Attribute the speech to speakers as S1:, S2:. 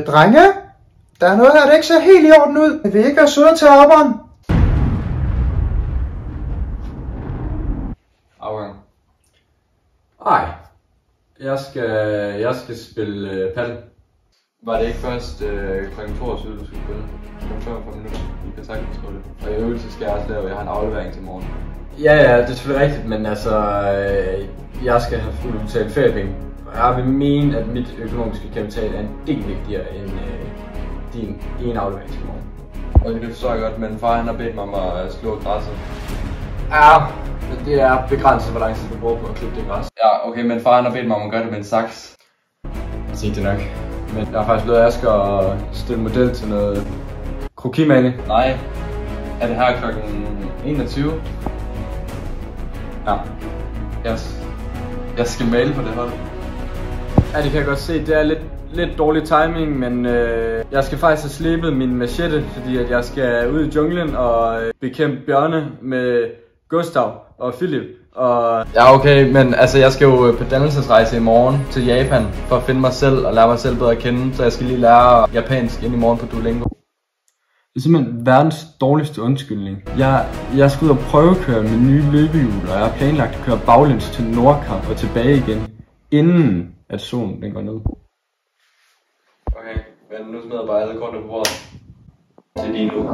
S1: Drenge, der er noget her, der ikke ser helt i orden ud. Jeg vil ikke være søde til hopperen.
S2: Afgang. Ej, jeg skal spille paddel. Var det ikke først kl. 22, du skulle spille? Kl. 45 minutter. I kan sagtens få det. Og i øvrigt skal jeg også lave, jeg har en aflevering til morgen. Ja, det er selvfølgelig rigtigt, men altså, jeg skal have fuldt udbetalt feriepenge. Jeg vil mene, at mit økonomiske kapital er en del vigtigere end din ene aflevering til morgen. Og det forstår jeg godt, men far han har bedt mig om at slå græsset. Ja, det er begrænset, hvor lang tid du bruger på at klippe det græs. Ja, okay, men far han har bedt mig om at gøre det med en saks. Sig det nok. Men jeg har faktisk lovet Asger at stille model til noget krokimaling. Nej, er det her klokken 21? Ja. Jeg skal male på det hold. Ja, det kan jeg godt se. Det er lidt dårlig timing, men jeg skal faktisk have slebet min machete, fordi at jeg skal ud i junglen og bekæmpe bjørne med Gustav og Philip. Og ja, okay, men altså jeg skal jo på dannelsesrejse i morgen til Japan for at finde mig selv og lære mig selv bedre at kende, så jeg skal lige lære japansk ind i morgen på Duolingo. Det er simpelthen verdens dårligste undskyldning. Jeg skal ud og prøvekøre med nye løbehjul, og jeg har planlagt at køre baglæns til Nordkap og tilbage igen, inden at solen den går ned. Okay, men nu smider jeg bare alle kortene på bordet. Det er lige nu.